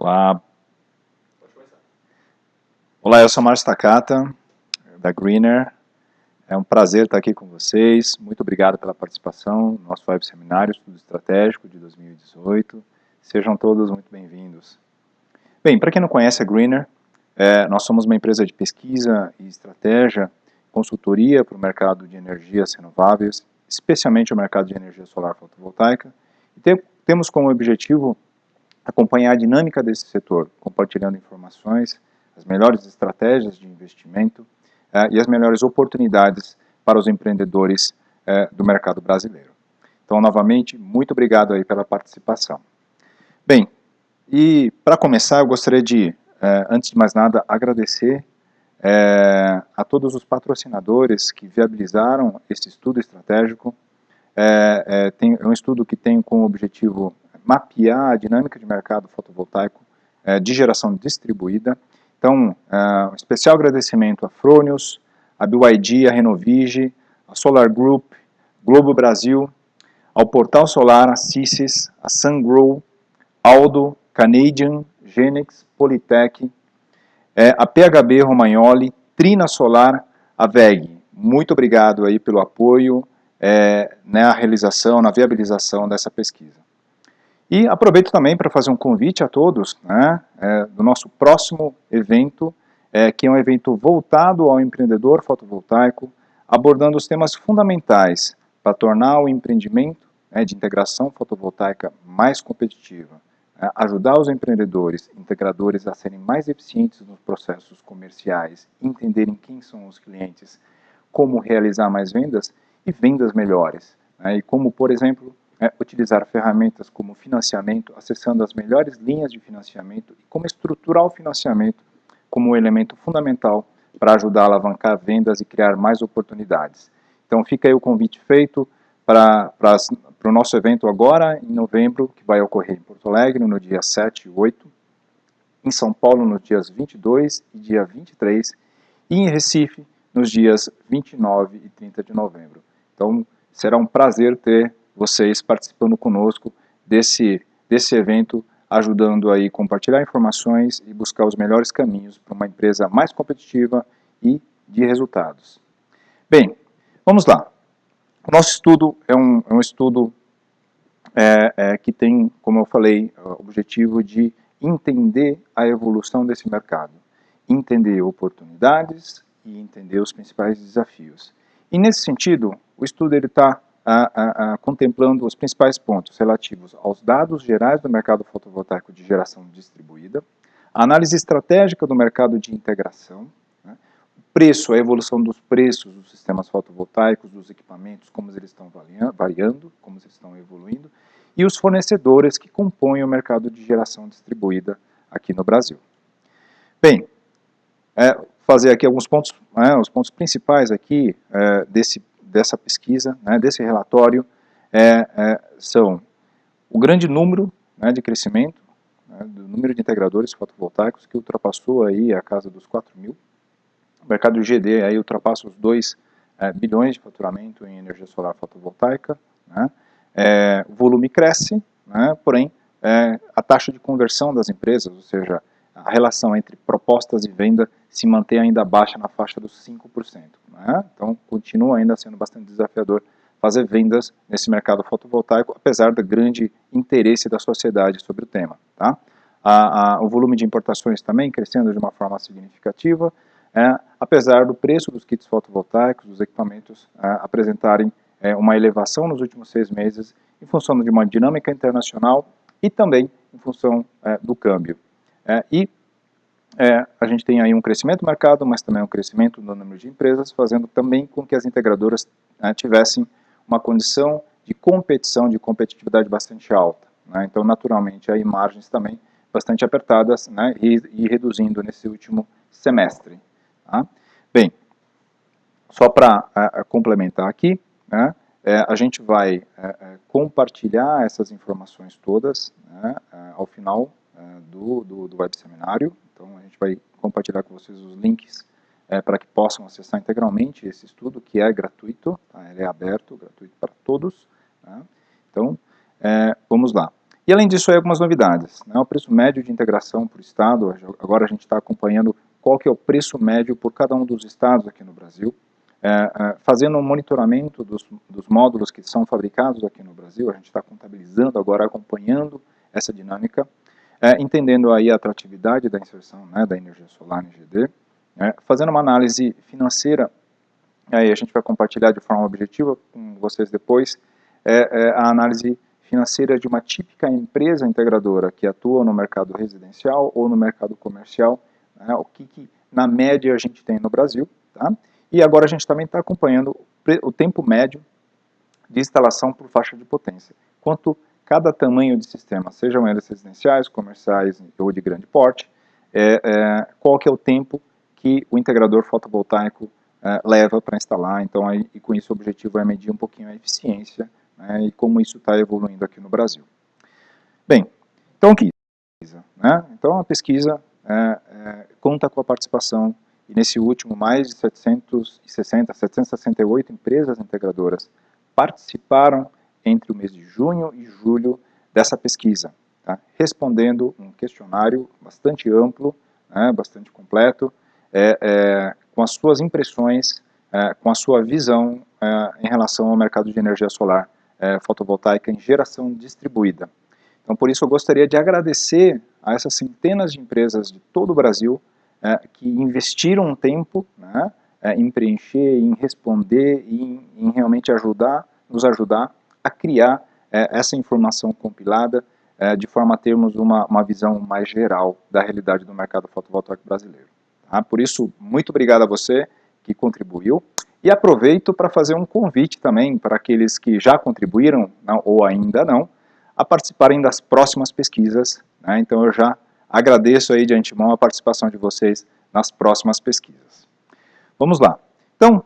Olá. Olá, eu sou Márcio Takata, da Greener. É um prazer estar aqui com vocês. Muito obrigado pela participação no nosso web seminário Estudo Estratégico de 2018. Sejam todos muito bem-vindos. Bem, para quem não conhece a Greener, nós somos uma empresa de pesquisa e estratégia, consultoria para o mercado de energias renováveis, especialmente o mercado de energia solar fotovoltaica. E temos como objetivo acompanhar a dinâmica desse setor, compartilhando informações, as melhores estratégias de investimento e as melhores oportunidades para os empreendedores do mercado brasileiro. Então, novamente, muito obrigado aí pela participação. Bem, e para começar, eu gostaria de, antes de mais nada, agradecer a todos os patrocinadores que viabilizaram esse estudo estratégico. É um estudo que tem como objetivo mapear a dinâmica de mercado fotovoltaico de geração distribuída. Então, um especial agradecimento a Fronius, a BYD, a Renovige, a Solar Group, Globo Brasil, ao Portal Solar, a Sysys, a Sungrow, Aldo, Canadian, Genex, Politec, a PHB Romagnoli, Trina Solar, a VEG. Muito obrigado aí pelo apoio na realização, na viabilização dessa pesquisa. E aproveito também para fazer um convite a todos do nosso próximo evento, que é um evento voltado ao empreendedor fotovoltaico, abordando os temas fundamentais para tornar o empreendimento de integração fotovoltaica mais competitiva, ajudar os empreendedores, integradores a serem mais eficientes nos processos comerciais, entenderem quem são os clientes, como realizar mais vendas e vendas melhores, e como, por exemplo, utilizar ferramentas como financiamento, acessando as melhores linhas de financiamento e como estruturar o financiamento como um elemento fundamental para ajudar a alavancar vendas e criar mais oportunidades. Então fica aí o convite feito para o nosso evento agora, em novembro, que vai ocorrer em Porto Alegre, no dia 7 e 8, em São Paulo, nos dias 22 e dia 23, e em Recife, nos dias 29 e 30 de novembro. Então, será um prazer ter vocês participando conosco desse evento, ajudando aí a compartilhar informações e buscar os melhores caminhos para uma empresa mais competitiva e de resultados. Bem, vamos lá. O nosso estudo é um estudo que tem, como eu falei, o objetivo de entender a evolução desse mercado, entender oportunidades e entender os principais desafios. E nesse sentido, o estudo está contemplando os principais pontos relativos aos dados gerais do mercado fotovoltaico de geração distribuída, a análise estratégica do mercado de integração, preço, a evolução dos preços dos sistemas fotovoltaicos, dos equipamentos, como eles estão variando, como eles estão evoluindo, e os fornecedores que compõem o mercado de geração distribuída aqui no Brasil. Bem, fazer aqui alguns pontos, os pontos principais aqui dessa pesquisa, desse relatório, são o grande número de crescimento, do número de integradores fotovoltaicos, que ultrapassou aí a casa dos 4.000. O mercado de GD aí ultrapassa os 2 bilhões de faturamento em energia solar fotovoltaica. O volume cresce, porém a taxa de conversão das empresas, ou seja, a relação entre propostas e venda se mantém ainda baixa na faixa dos 5%. Então, continua ainda sendo bastante desafiador fazer vendas nesse mercado fotovoltaico, apesar do grande interesse da sociedade sobre o tema. O volume de importações também crescendo de uma forma significativa, apesar do preço dos kits fotovoltaicos, dos equipamentos, apresentarem uma elevação nos últimos 6 meses, em função de uma dinâmica internacional e também em função do câmbio. A gente tem aí um crescimento do mercado, mas também um crescimento no número de empresas, fazendo também com que as integradoras tivessem uma condição de competição, de competitividade bastante alta. Então, naturalmente, aí margens também bastante apertadas e reduzindo nesse último semestre. Bem, só para complementar aqui, a gente vai compartilhar essas informações todas ao final do web seminário. Então, a gente vai compartilhar com vocês os links para que possam acessar integralmente esse estudo, que é gratuito, ele é aberto, gratuito para todos. Então, vamos lá. E além disso, aí, algumas novidades, né? O preço médio de integração por estado, agora a gente está acompanhando qual que é o preço médio por cada um dos estados aqui no Brasil, fazendo um monitoramento dos módulos que são fabricados aqui no Brasil, a gente está contabilizando agora, acompanhando essa dinâmica, entendendo aí a atratividade da inserção, né, da energia solar em GD, fazendo uma análise financeira, aí a gente vai compartilhar de forma objetiva com vocês depois, a análise financeira de uma típica empresa integradora que atua no mercado residencial ou no mercado comercial, né, o que na média a gente tem no Brasil, tá? E agora a gente também está acompanhando o tempo médio de instalação por faixa de potência, quanto cada tamanho de sistema, sejam eles residenciais, comerciais ou de grande porte, qual que é o tempo que o integrador fotovoltaico leva para instalar. Então, aí, e com isso o objetivo é medir um pouquinho a eficiência, né, e como isso está evoluindo aqui no Brasil. Bem, então o que pesquisa, né? Então a pesquisa conta com a participação, e nesse último mais de 768 empresas integradoras participaram entre o mês de junho e julho dessa pesquisa, tá? Respondendo um questionário bastante amplo, bastante completo, com as suas impressões, com a sua visão em relação ao mercado de energia solar fotovoltaica em geração distribuída. Então, por isso, eu gostaria de agradecer a essas centenas de empresas de todo o Brasil que investiram um tempo, né, em preencher, em responder e em realmente nos ajudar a criar essa informação compilada de forma a termos uma visão mais geral da realidade do mercado fotovoltaico brasileiro. Tá? Por isso, muito obrigado a você que contribuiu. E aproveito para fazer um convite também para aqueles que já contribuíram, não, ou ainda não, a participarem das próximas pesquisas, né? Então eu já agradeço aí de antemão a participação de vocês nas próximas pesquisas. Vamos lá. Então,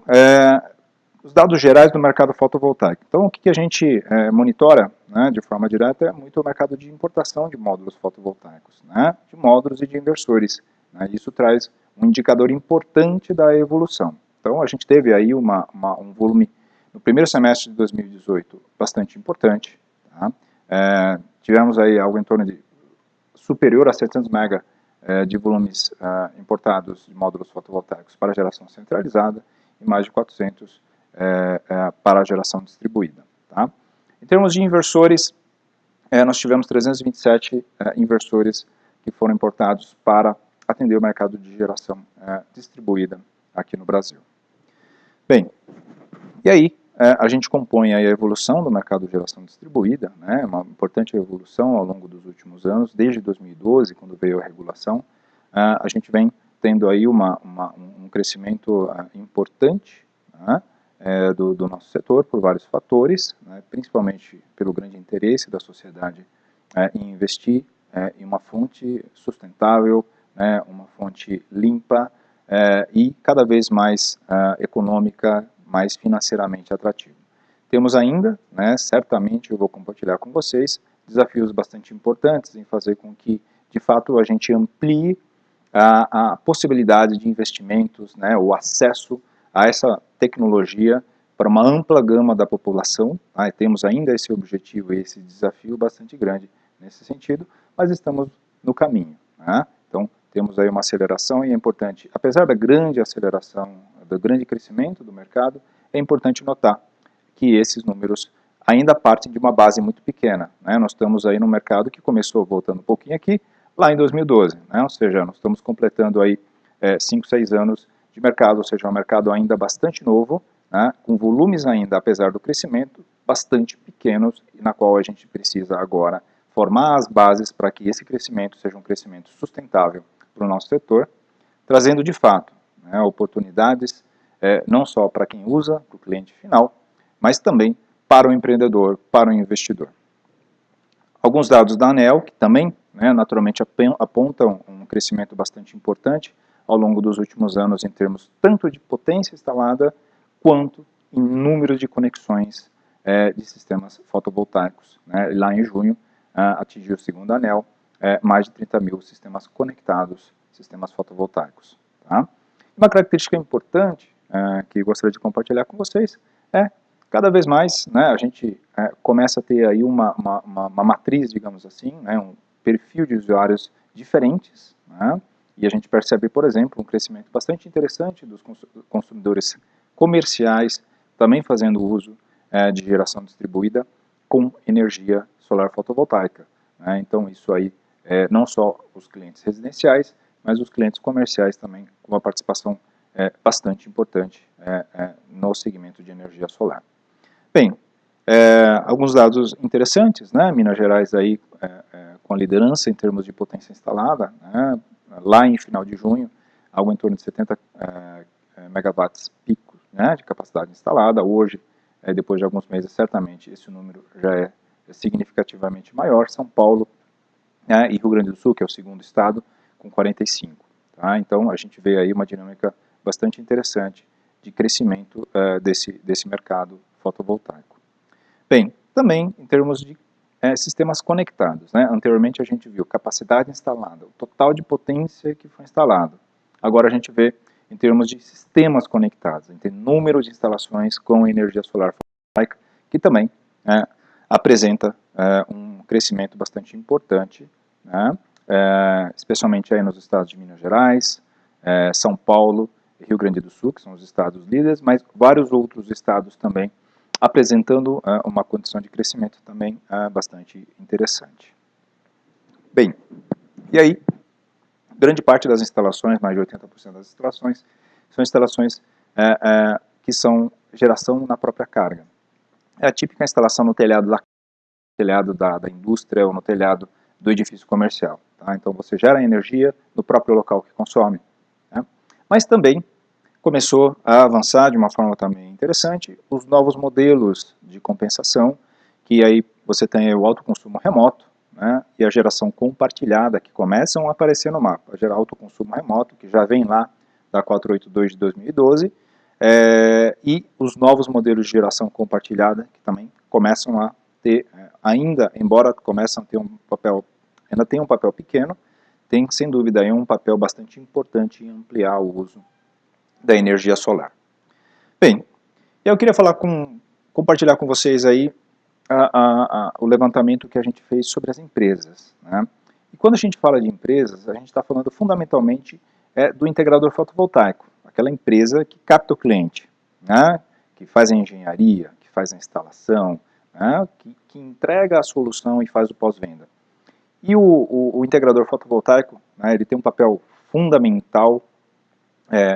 os dados gerais do mercado fotovoltaico. Então, o que a gente monitora, né, de forma direta é muito o mercado de importação de módulos fotovoltaicos, né, de módulos e de inversores. Né? Isso traz um indicador importante da evolução. Então, a gente teve aí um volume no primeiro semestre de 2018 bastante importante. Tá? Tivemos aí algo em torno de superior a 700 mega de volumes importados de módulos fotovoltaicos para geração centralizada e mais de 400 para a geração distribuída. Tá? Em termos de inversores, nós tivemos 327 inversores que foram importados para atender o mercado de geração distribuída aqui no Brasil. Bem, e aí a gente compõe aí a evolução do mercado de geração distribuída, né, uma importante evolução ao longo dos últimos anos, desde 2012, quando veio a regulação, a gente vem tendo aí um crescimento importante, né, do nosso setor por vários fatores, né, principalmente pelo grande interesse da sociedade em investir em uma fonte sustentável, né, uma fonte limpa e cada vez mais econômica, mais financeiramente atrativa. Temos ainda, né, certamente eu vou compartilhar com vocês, desafios bastante importantes em fazer com que, de fato, a gente amplie a possibilidade de investimentos, né, o acesso a essa tecnologia para uma ampla gama da população. Tá? Temos ainda esse objetivo e esse desafio bastante grande nesse sentido, mas estamos no caminho. Né? Então, temos aí uma aceleração e é importante, apesar da grande aceleração, do grande crescimento do mercado, é importante notar que esses números ainda partem de uma base muito pequena. Né? Nós estamos aí no mercado que começou, voltando um pouquinho aqui, lá em 2012, né? Ou seja, nós estamos completando aí 5, 6 anos de mercado, ou seja, um mercado ainda bastante novo, né? Com volumes ainda, apesar do crescimento, bastante pequenos, e na qual a gente precisa agora formar as bases para que esse crescimento seja um crescimento sustentável para o nosso setor, trazendo de fato, né, oportunidades não só para quem usa, para o cliente final, mas também para o empreendedor, para o investidor. Alguns dados da ANEEL, que também, né, naturalmente apontam um crescimento bastante importante ao longo dos últimos anos em termos tanto de potência instalada, quanto em número de conexões de sistemas fotovoltaicos. Né? Lá em junho, atingiu, segundo a ANEEL, mais de 30 mil sistemas conectados, sistemas fotovoltaicos. Tá? Uma característica importante que gostaria de compartilhar com vocês é cada vez mais, né, a gente começa a ter aí uma matriz, digamos assim, né, um perfil de usuários diferentes, né, e a gente percebe, por exemplo, um crescimento bastante interessante dos consumidores comerciais também fazendo uso de geração distribuída com energia solar fotovoltaica, né. Então isso aí não só os clientes residenciais, mas os clientes comerciais também com uma participação bastante importante no segmento de energia solar. Bem, alguns dados interessantes, né? Minas Gerais aí com a liderança em termos de potência instalada, né? Lá em final de junho, algo em torno de 70 megawatts picos, né, de capacidade instalada. Hoje, depois de alguns meses, certamente esse número já é significativamente maior. São Paulo e Rio Grande do Sul, que é o segundo estado, com 45. Tá? Então a gente vê aí uma dinâmica bastante interessante de crescimento desse mercado fotovoltaico. Bem, também em termos de sistemas conectados, né? Anteriormente a gente viu capacidade instalada, o total de potência que foi instalado. Agora a gente vê em termos de sistemas conectados, em número de instalações com energia solar fotovoltaica, que também apresenta um crescimento bastante importante, né? Especialmente aí nos estados de Minas Gerais, São Paulo e Rio Grande do Sul, que são os estados líderes, mas vários outros estados também apresentando uma condição de crescimento também bastante interessante. Bem, e aí, grande parte das instalações, mais de 80% das instalações, são instalações que são geração na própria carga. É a típica instalação no telhado da indústria ou no telhado do edifício comercial. Tá? Então você gera energia no próprio local que consome. Né? Mas também começou a avançar de uma forma também interessante os novos modelos de compensação, que aí você tem o autoconsumo remoto, né, e a geração compartilhada, que começam a aparecer no mapa. A autoconsumo remoto, que já vem lá da 482 de 2012, e os novos modelos de geração compartilhada, que também começam a ter, ainda, embora começam a ter ainda tem um papel pequeno, tem sem dúvida aí um papel bastante importante em ampliar o uso da energia solar. Bem, eu queria compartilhar com vocês aí o levantamento que a gente fez sobre as empresas. Né? E quando a gente fala de empresas, a gente está falando fundamentalmente do integrador fotovoltaico, aquela empresa que capta o cliente, né? Que faz a engenharia, que faz a instalação, né? que entrega a solução e faz o pós-venda. E o integrador fotovoltaico, né, ele tem um papel fundamental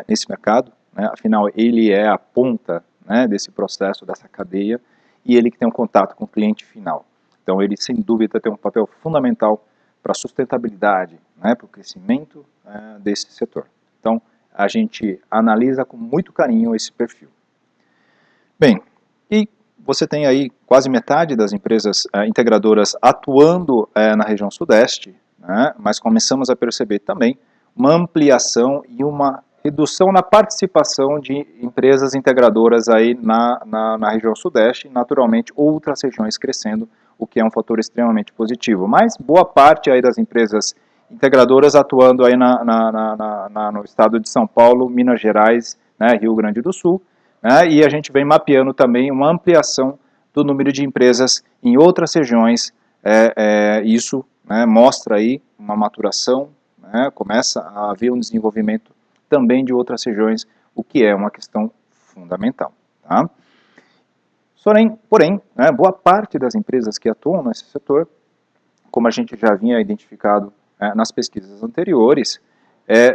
nesse mercado, né, afinal ele é a ponta, né, desse processo, dessa cadeia, e ele que tem um contato com o cliente final. Então ele sem dúvida tem um papel fundamental para a sustentabilidade, né, para o crescimento desse setor. Então a gente analisa com muito carinho esse perfil. Bem, e você tem aí quase metade das empresas integradoras atuando na região sudeste, né, mas começamos a perceber também uma ampliação e uma redução na participação de empresas integradoras aí na região sudeste, e naturalmente outras regiões crescendo, o que é um fator extremamente positivo. Mas boa parte aí das empresas integradoras atuando aí no estado de São Paulo, Minas Gerais, né, Rio Grande do Sul, né, e a gente vem mapeando também uma ampliação do número de empresas em outras regiões, isso mostra aí uma maturação, começa a haver um desenvolvimento também de outras regiões, o que é uma questão fundamental. Tá? Porém, boa parte das empresas que atuam nesse setor, como a gente já havia identificado nas pesquisas anteriores,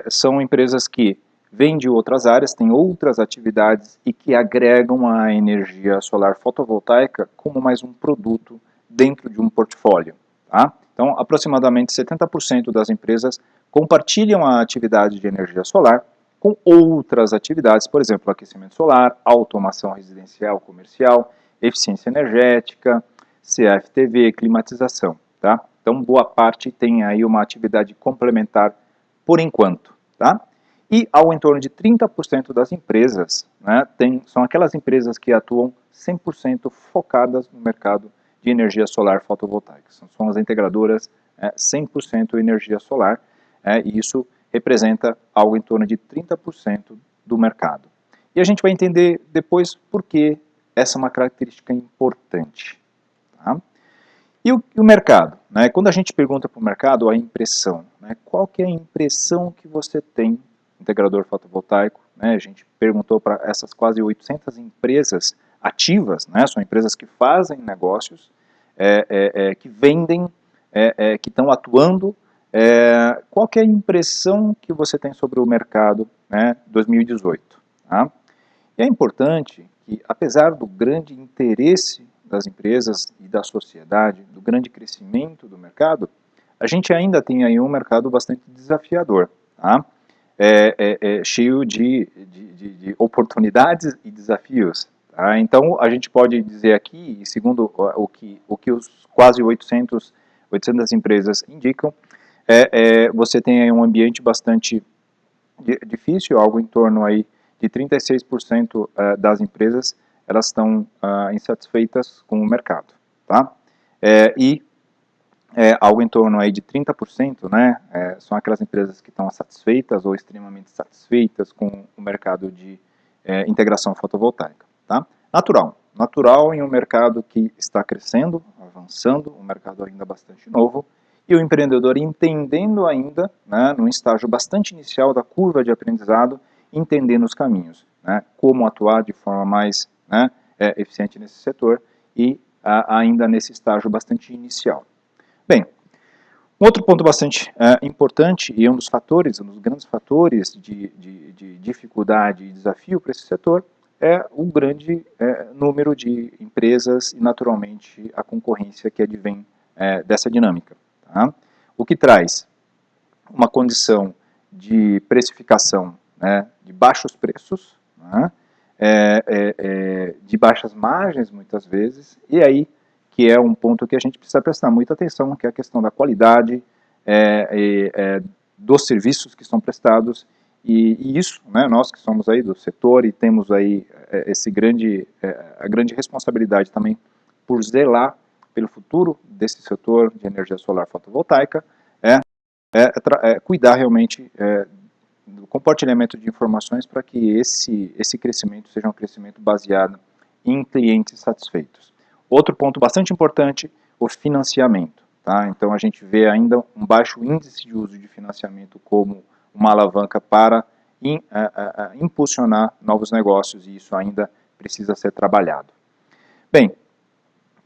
são empresas que vêm de outras áreas, têm outras atividades e que agregam a energia solar fotovoltaica como mais um produto dentro de um portfólio. Tá? Então, aproximadamente 70% das empresas compartilham a atividade de energia solar com outras atividades, por exemplo, aquecimento solar, automação residencial, comercial, eficiência energética, CFTV, climatização. Tá? Então, boa parte tem aí uma atividade complementar por enquanto. Tá? E ao em torno de 30% das empresas, são aquelas empresas que atuam 100% focadas no mercado de energia solar fotovoltaica. São as integradoras 100% energia solar, e isso representa algo em torno de 30% do mercado. E a gente vai entender depois por que essa é uma característica importante. Tá? E o mercado? Né? Quando a gente pergunta para o mercado a impressão, né? Qual que é a impressão que você tem, integrador fotovoltaico? Né? A gente perguntou para essas quase 800 empresas ativas, né? São empresas que fazem negócios, que vendem, que estão atuando. Qual que é a impressão que você tem sobre o mercado, né, 2018? Tá? E é importante que, apesar do grande interesse das empresas e da sociedade, do grande crescimento do mercado, a gente ainda tem aí um mercado bastante desafiador, tá? Cheio de oportunidades e desafios. Tá? Então, a gente pode dizer aqui, segundo o que os quase 800 empresas indicam, você tem aí um ambiente bastante difícil, algo em torno aí de 36% das empresas elas estão insatisfeitas com o mercado, tá? Algo em torno aí de 30%, né, são aquelas empresas que estão satisfeitas ou extremamente satisfeitas com o mercado de integração fotovoltaica, tá? Natural em um mercado que está crescendo, avançando, um mercado ainda bastante novo, e o empreendedor entendendo ainda, né, num estágio bastante inicial da curva de aprendizado, entendendo os caminhos, né, como atuar de forma mais, né, eficiente nesse setor e ainda nesse estágio bastante inicial. Bem, um outro ponto bastante importante e um dos fatores, um dos grandes fatores de dificuldade e desafio para esse setor é o grande número de empresas e, naturalmente, a concorrência que advém dessa dinâmica. Tá? O que traz uma condição de precificação, né, de baixos preços, né, de baixas margens, muitas vezes, e aí que é um ponto que a gente precisa prestar muita atenção, que é a questão da qualidade dos serviços que são prestados, e isso, né, nós que somos aí do setor e temos aí a grande responsabilidade também por zelar pelo futuro desse setor de energia solar fotovoltaica, cuidar realmente do compartilhamento de informações para que esse crescimento seja um crescimento baseado em clientes satisfeitos. Outro ponto bastante importante, o financiamento. Tá? Então a gente vê ainda um baixo índice de uso de financiamento como uma alavanca para impulsionar novos negócios, e isso ainda precisa ser trabalhado. Bem,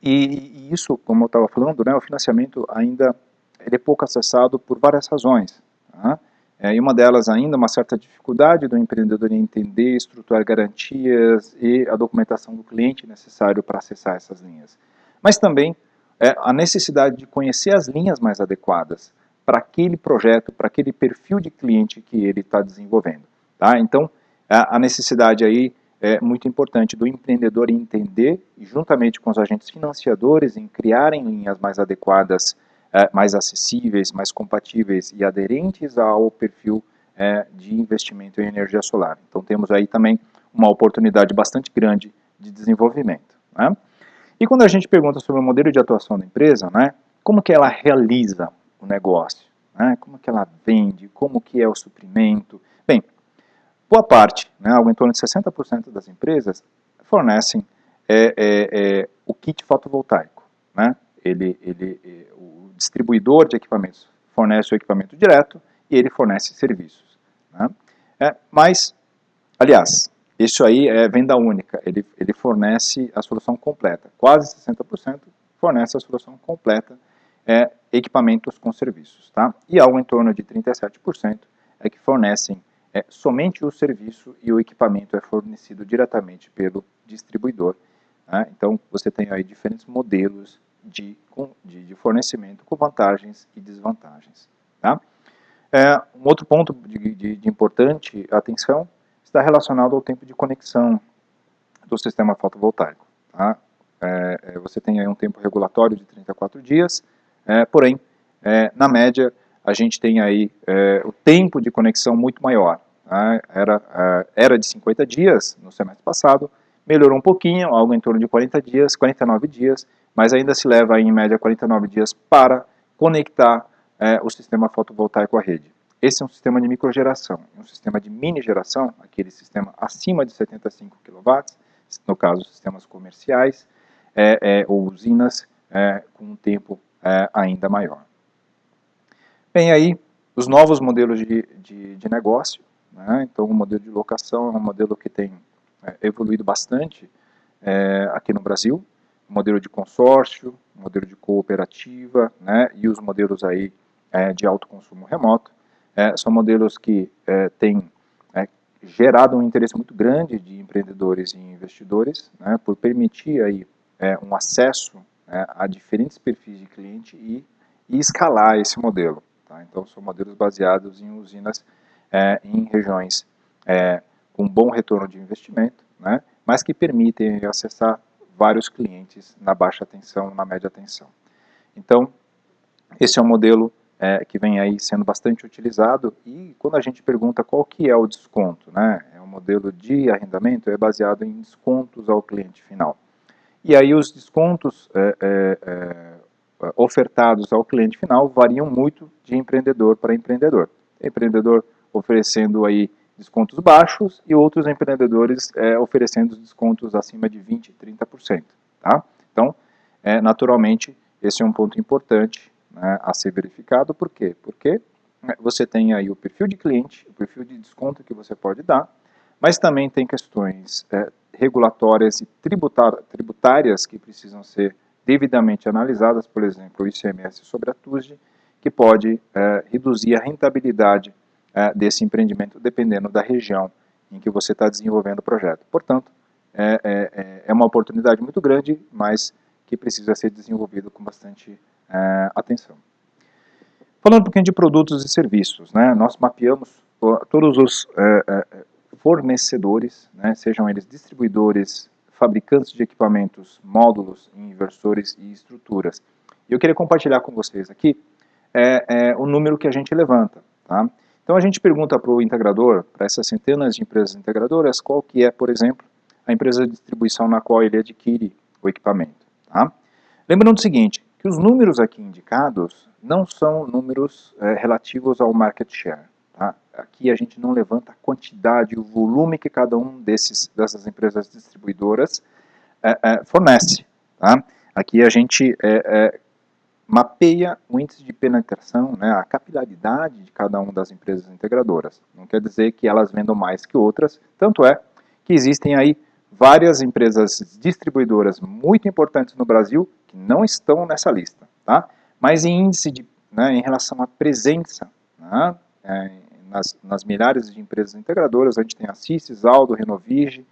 e isso, como eu estava falando, né, o financiamento ainda ele é pouco acessado por várias razões. Tá? E uma delas ainda, uma certa dificuldade do empreendedor em entender, estruturar garantias e a documentação do cliente necessário para acessar essas linhas. Mas também a necessidade de conhecer as linhas mais adequadas para aquele projeto, para aquele perfil de cliente que ele está desenvolvendo. Tá? Então, a necessidade aí é muito importante do empreendedor entender, e juntamente com os agentes financiadores, em criarem linhas mais adequadas, mais acessíveis, mais compatíveis e aderentes ao perfil de investimento em energia solar. Então temos aí também uma oportunidade bastante grande de desenvolvimento. Né? E quando a gente pergunta sobre o modelo de atuação da empresa, né, como que ela realiza o negócio, né, como que ela vende, como que é o suprimento. Bem, boa parte, né, algo em torno de 60% das empresas fornecem o kit fotovoltaico. Né? O distribuidor de equipamentos fornece o equipamento direto e ele fornece serviços. Né? Mas, aliás, isso aí é venda única, ele fornece a solução completa. Quase 60% fornece a solução completa, equipamentos com serviços. Tá? E algo em torno de 37% é que fornecem somente o serviço e o equipamento é fornecido diretamente pelo distribuidor. Né? Então, você tem aí diferentes modelos de fornecimento com vantagens e desvantagens. Tá? Um outro ponto de importante atenção está relacionado ao tempo de conexão do sistema fotovoltaico. Tá? Você tem aí um tempo regulatório de 34 dias, porém, na média, a gente tem aí o tempo de conexão muito maior. Tá? Era de 50 dias no semestre passado, melhorou um pouquinho, algo em torno de 40 dias, 49 dias, mas ainda se leva aí, em média 49 dias para conectar o sistema fotovoltaico à rede. Esse é um sistema de microgeração. Um sistema de mini geração, aquele sistema acima de 75 kW, no caso sistemas comerciais ou usinas com um tempo ainda maior. Bem, aí os novos modelos de negócio, né? Então o modelo de locação é um modelo que tem evoluído bastante aqui no Brasil, modelo de consórcio, modelo de cooperativa, né? E os modelos aí de autoconsumo remoto, são modelos que têm gerado um interesse muito grande de empreendedores e investidores, né? Por permitir aí um acesso a diferentes perfis de cliente e escalar esse modelo. Tá? Então são modelos baseados em usinas em regiões com bom retorno de investimento, né? Mas que permitem acessar vários clientes na baixa tensão, na média tensão. Então, esse é um modelo que vem aí sendo bastante utilizado, e quando a gente pergunta qual que é o desconto, né? É um modelo de arrendamento, é baseado em descontos ao cliente final. E aí os descontos ofertados ao cliente final variam muito de empreendedor para empreendedor. Empreendedor oferecendo aí descontos baixos e outros empreendedores oferecendo descontos acima de 20%, 30%. Tá? Então, naturalmente, esse é um ponto importante, né, a ser verificado. Por quê? Porque você tem aí o perfil de cliente, o perfil de desconto que você pode dar, mas também tem questões regulatórias e tributárias que precisam ser devidamente analisadas, por exemplo, o ICMS sobre a TUSD, que pode reduzir a rentabilidade desse empreendimento dependendo da região em que você está desenvolvendo o projeto. Portanto, é uma oportunidade muito grande, mas que precisa ser desenvolvido com bastante atenção. Falando um pouquinho de produtos e serviços, né, nós mapeamos todos os fornecedores, né, sejam eles distribuidores, fabricantes de equipamentos, módulos, inversores e estruturas. E eu queria compartilhar com vocês aqui o número que a gente levanta. Tá? Então a gente pergunta para o integrador, para essas centenas de empresas integradoras, qual que é, por exemplo, a empresa de distribuição na qual ele adquire o equipamento. Tá? Lembrando o seguinte, que os números aqui indicados não são números relativos ao market share. Tá? Aqui a gente não levanta a quantidade, o volume que cada um dessas empresas distribuidoras fornece. Tá? Aqui a gente mapeia o índice de penetração, né, a capilaridade de cada uma das empresas integradoras. Não quer dizer que elas vendam mais que outras, tanto é que existem aí várias empresas distribuidoras muito importantes no Brasil que não estão nessa lista, tá? Mas em índice em relação à presença, né, nas milhares de empresas integradoras, a gente tem a Sysys, Aldo, Renovige,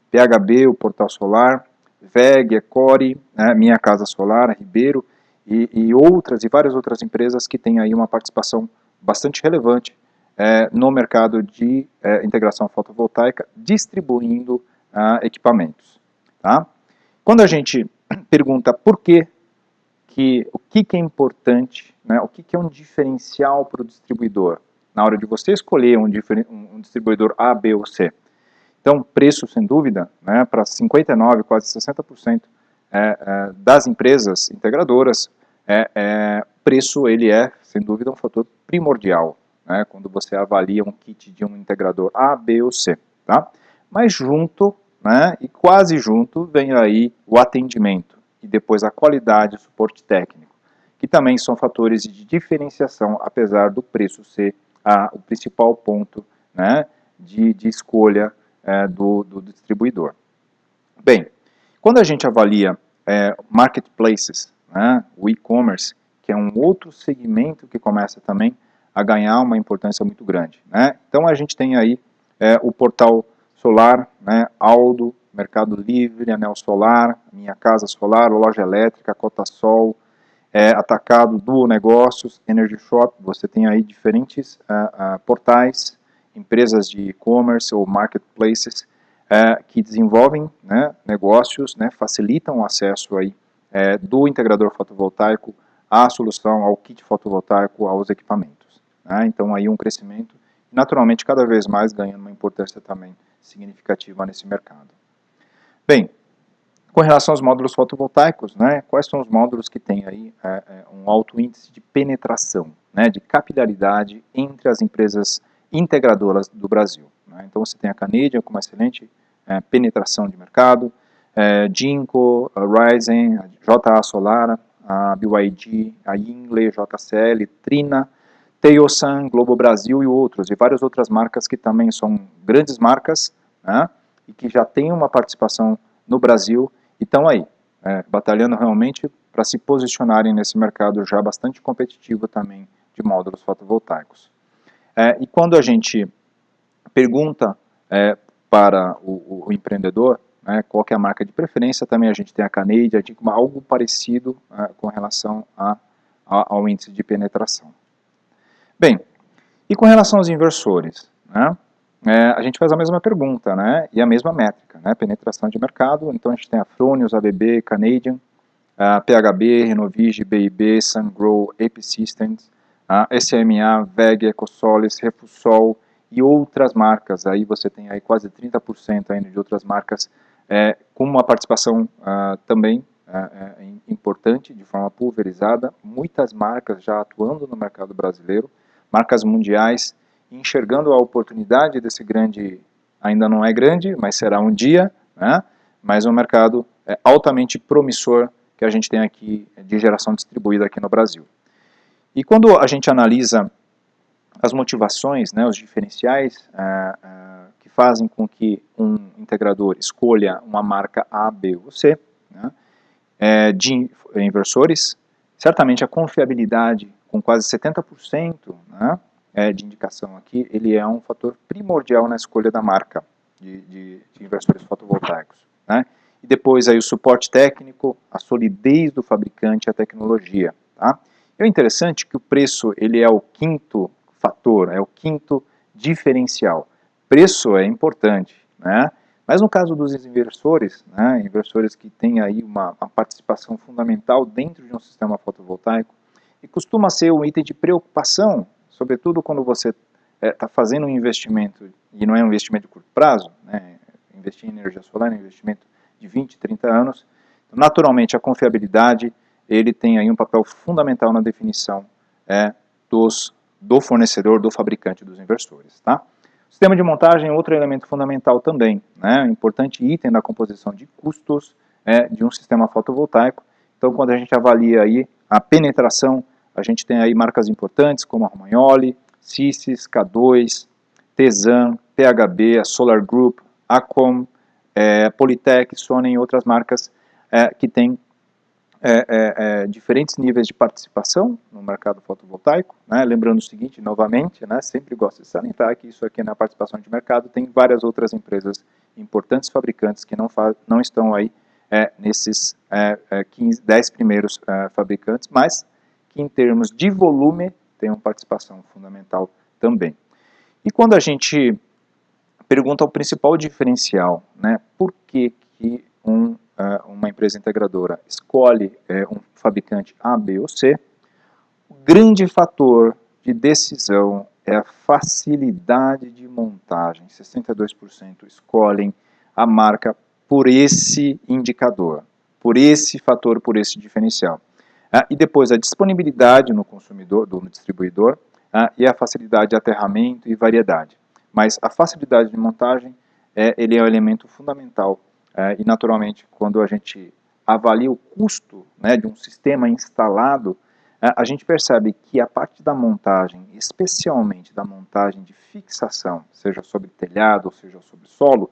PHB, o Portal Solar, VEG, Ecore, né, Minha Casa Solar, Ribeiro, e várias outras empresas que têm aí uma participação bastante relevante no mercado de integração fotovoltaica, distribuindo equipamentos. Tá? Quando a gente pergunta por que o que é importante, né, o que é um diferencial para o distribuidor, na hora de você escolher um distribuidor A, B ou C. Então, preço, sem dúvida, né, para 59%, quase 60% das empresas integradoras, preço ele é, sem dúvida, um fator primordial, né, quando você avalia um kit de um integrador A, B ou C. Tá? Mas junto, né, e quase junto, vem aí o atendimento, e depois a qualidade e o suporte técnico, que também são fatores de diferenciação, apesar do preço ser o principal ponto, né, de escolha do distribuidor. Bem, quando a gente avalia marketplaces, né, o e-commerce, que é um outro segmento que começa também a ganhar uma importância muito grande. Né? Então a gente tem aí o Portal Solar, né, Aldo, Mercado Livre, Anel Solar, Minha Casa Solar, Loja Elétrica, Cotasol, Atacado, Duo Negócios, Energy Shop. Você tem aí diferentes portais, empresas de e-commerce ou marketplaces que desenvolvem, né, negócios, né, facilitam o acesso aí, do integrador fotovoltaico à solução, ao kit fotovoltaico, aos equipamentos. Né? Então aí um crescimento, naturalmente cada vez mais ganhando uma importância também significativa nesse mercado. Bem, com relação aos módulos fotovoltaicos, né, quais são os módulos que têm aí um alto índice de penetração, né, de capilaridade entre as empresas integradoras do Brasil? Né? Então você tem a Canadian com uma excelente penetração de mercado, Jinko, a Ryzen, a JA Solar, a BYD, a Yingli, JCL, Trina, Teiosan, Globo Brasil e outros, e várias outras marcas que também são grandes marcas, né, e que já têm uma participação no Brasil e estão aí, batalhando realmente para se posicionarem nesse mercado já bastante competitivo também de módulos fotovoltaicos. E quando a gente pergunta para o empreendedor, qual que é a marca de preferência, também a gente tem a Canadian, algo parecido com relação ao índice de penetração. Bem, e com relação aos inversores, né, a gente faz a mesma pergunta, né, e a mesma métrica, né, penetração de mercado. Então a gente tem a Fronius, ABB, Canadian, a PHB, Renovige, BIB, Sungrow, AP Systems, a SMA, VEG, EcoSolis, Refusol e outras marcas. Aí você tem aí quase 30% ainda de outras marcas com uma participação também importante, de forma pulverizada, muitas marcas já atuando no mercado brasileiro, marcas mundiais, enxergando a oportunidade desse grande, ainda não é grande, mas será um dia, né, mas um mercado altamente promissor que a gente tem aqui de geração distribuída aqui no Brasil. E quando a gente analisa as motivações, né, os diferenciais que fazem com que um integrador escolha uma marca A, B ou C, né, de inversores, certamente a confiabilidade com quase 70%, né, de indicação aqui, ele é um fator primordial na escolha da marca de inversores fotovoltaicos, né. E depois aí o suporte técnico, a solidez do fabricante e a tecnologia. Tá? É interessante que o preço ele é o quinto fator, é o quinto diferencial. Preço é importante, né? Mas no caso dos inversores, né, inversores que têm aí uma participação fundamental dentro de um sistema fotovoltaico, e costuma ser um item de preocupação, sobretudo quando você está fazendo um investimento, e não é um investimento de curto prazo, né, investir em energia solar é um investimento de 20, 30 anos, naturalmente a confiabilidade, ele tem aí um papel fundamental na definição do fornecedor, do fabricante dos inversores. Tá? O sistema de montagem é outro elemento fundamental também, né, um importante item da composição de custos de um sistema fotovoltaico. Então quando a gente avalia aí a penetração, a gente tem aí marcas importantes como a Romagnoli, Sysys, K2, Tesan, PHB, a Solar Group, Acom, Polytech, Sony e outras marcas que têm diferentes níveis de participação no mercado fotovoltaico, né? Lembrando o seguinte, novamente, né, sempre gosto de salientar que isso aqui na participação de mercado tem várias outras empresas importantes fabricantes que não estão aí nesses 10 primeiros fabricantes, mas que em termos de volume tem uma participação fundamental também. E quando a gente pergunta ao principal diferencial, né, por que uma empresa integradora escolhe um fabricante A, B ou C, o grande fator de decisão é a facilidade de montagem. 62% escolhem a marca por esse indicador, por esse fator, por esse diferencial. E depois a disponibilidade no consumidor, no distribuidor, e a facilidade de aterramento e variedade. Mas a facilidade de montagem, ele é um elemento fundamental. E naturalmente, quando a gente avalia o custo, né, de um sistema instalado, a gente percebe que a parte da montagem, especialmente da montagem de fixação, seja sobre telhado ou seja sobre solo,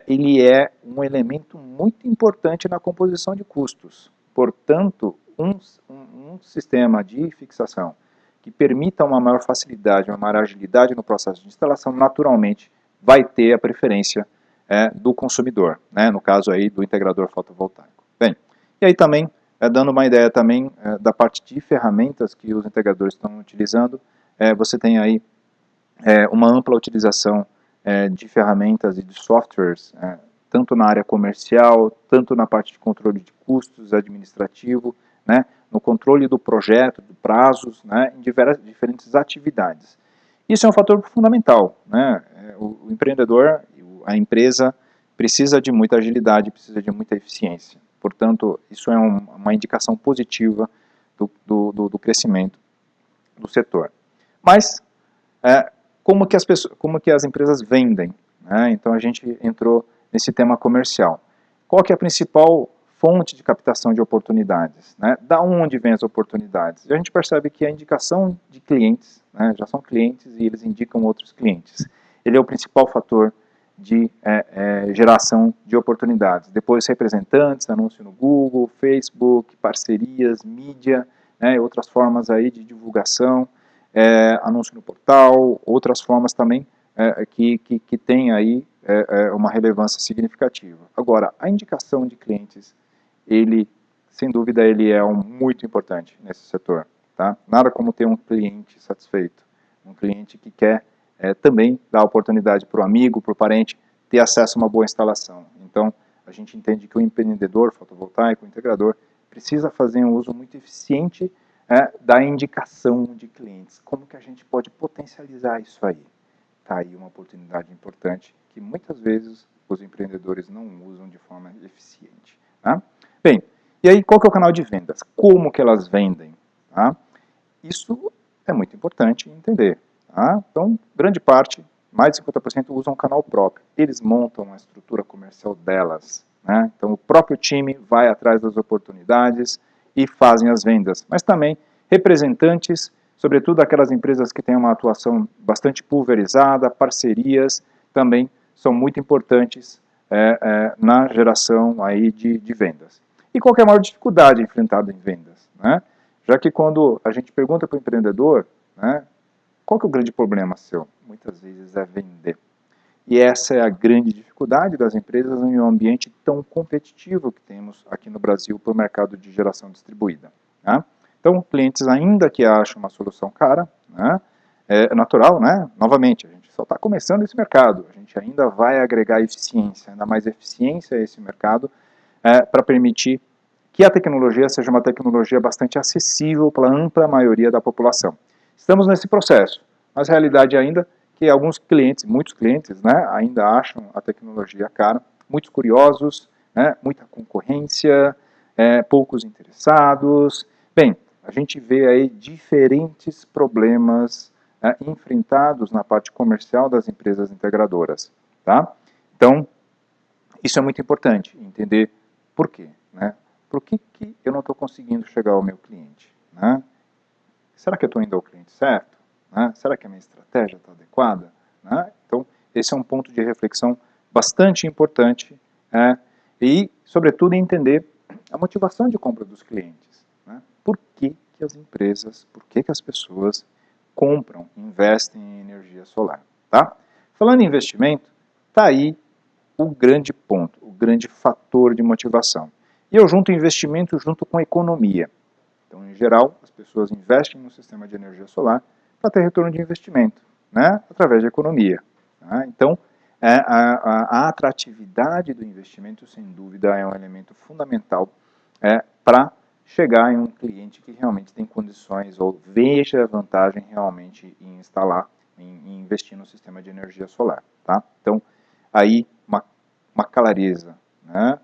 ele é um elemento muito importante na composição de custos. Portanto, um sistema de fixação que permita uma maior facilidade, uma maior agilidade no processo de instalação, naturalmente vai ter a preferência do consumidor, né, no caso aí do integrador fotovoltaico. Bem, e aí também, dando uma ideia também da parte de ferramentas que os integradores estão utilizando, você tem aí uma ampla utilização de ferramentas e de softwares, tanto na área comercial, tanto na parte de controle de custos, administrativo, né, no controle do projeto, de prazos, né, em diferentes atividades. Isso é um fator fundamental, né, o empreendedor, a empresa precisa de muita agilidade, precisa de muita eficiência. Portanto, isso é uma indicação positiva do crescimento do setor. Mas, como que as empresas vendem? Né? Então, a gente entrou nesse tema comercial. Qual que é a principal fonte de captação de oportunidades? Né? Da onde vêm as oportunidades? E a gente percebe que a indicação de clientes, né, já são clientes e eles indicam outros clientes. Ele é o principal fator de geração de oportunidades. Depois representantes, anúncio no Google, Facebook, parcerias, mídia, né, outras formas aí de divulgação, anúncio no portal, outras formas também que tem aí uma relevância significativa. Agora, a indicação de clientes, ele, sem dúvida, ele é muito importante nesse setor. Tá? Nada como ter um cliente satisfeito, um cliente que quer também dar oportunidade para o amigo, para o parente, ter acesso a uma boa instalação. Então, a gente entende que o empreendedor fotovoltaico, o integrador, precisa fazer um uso muito eficiente da indicação de clientes. Como que a gente pode potencializar isso aí? Está aí uma oportunidade importante que muitas vezes os empreendedores não usam de forma eficiente. Tá? Bem, e aí qual que é o canal de vendas? Como que elas vendem? Tá? Isso é muito importante entender. Tá? Então, grande parte, mais de 50% usam um canal próprio. Eles montam a estrutura comercial delas. Né? Então, o próprio time vai atrás das oportunidades e fazem as vendas. Mas também representantes, sobretudo aquelas empresas que têm uma atuação bastante pulverizada, parcerias, também são muito importantes na geração aí de vendas. E qual que é a maior dificuldade enfrentada em vendas? Né? Já que quando a gente pergunta para o empreendedor, né, qual que é o grande problema seu? Muitas vezes é vender. E essa é a grande dificuldade das empresas em um ambiente tão competitivo que temos aqui no Brasil para o mercado de geração distribuída. Né? Então, clientes ainda que acham uma solução cara, né, é natural, né? Novamente, a gente só está começando esse mercado, a gente ainda vai agregar eficiência, ainda mais eficiência a esse mercado, para permitir que a tecnologia seja uma tecnologia bastante acessível para a ampla maioria da população. Estamos nesse processo, mas a realidade ainda que alguns clientes, muitos clientes, né, ainda acham a tecnologia cara, muitos curiosos, né, muita concorrência, poucos interessados. Bem, a gente vê aí diferentes problemas enfrentados na parte comercial das empresas integradoras. Tá? Então, isso é muito importante, entender por quê. Né? Por que eu não estou conseguindo chegar ao meu cliente? Né? Será que eu estou indo ao cliente certo? Né? Será que a minha estratégia está adequada? Né? Então, esse é um ponto de reflexão bastante importante e, sobretudo, entender a motivação de compra dos clientes. Né? Por que as empresas, por que as pessoas compram, investem em energia solar? Tá? Falando em investimento, está aí o grande ponto, o grande fator de motivação. E eu junto investimento junto com economia. Então, em geral, as pessoas investem no sistema de energia solar para ter retorno de investimento, né, através de economia. Tá? Então, a atratividade do investimento, sem dúvida, é um elemento fundamental para chegar em um cliente que realmente tem condições ou veja vantagem realmente em instalar, em investir no sistema de energia solar. Tá? Então, aí uma clareza, né,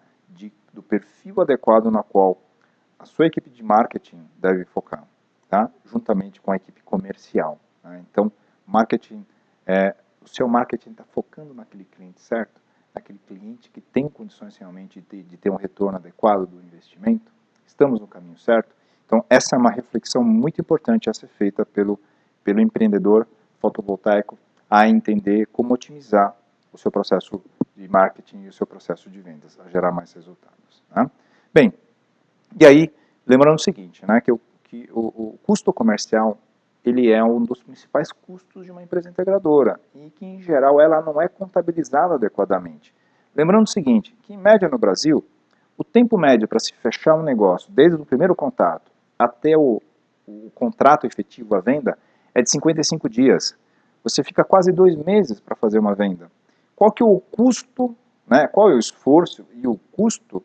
do perfil adequado na qual a sua equipe de marketing deve focar, tá? Juntamente com a equipe comercial. Né? Então, marketing, o seu marketing está focando naquele cliente certo, naquele cliente que tem condições realmente de ter um retorno adequado do investimento. Estamos no caminho certo? Então, essa é uma reflexão muito importante a ser feita pelo empreendedor fotovoltaico a entender como otimizar o seu processo de marketing e o seu processo de vendas, a gerar mais resultados. Né? Bem, e aí, lembrando o seguinte, né, que o custo comercial ele é um dos principais custos de uma empresa integradora e que, em geral, ela não é contabilizada adequadamente. Lembrando o seguinte, que em média no Brasil, o tempo médio para se fechar um negócio, desde o primeiro contato até o contrato efetivo, a venda, é de 55 dias. Você fica quase 2 meses para fazer uma venda. Qual que é o custo, né, qual é o esforço e o custo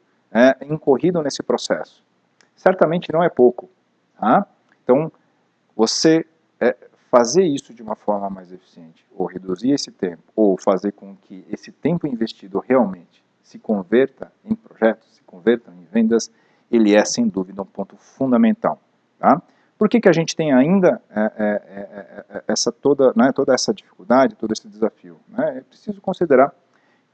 incorrido nesse processo? Certamente não é pouco. Tá? Então, você fazer isso de uma forma mais eficiente, ou reduzir esse tempo, ou fazer com que esse tempo investido realmente se converta em projetos, se converta em vendas, ele é, sem dúvida, um ponto fundamental. Tá? Por que a gente tem ainda toda essa dificuldade, todo esse desafio? Né? É preciso considerar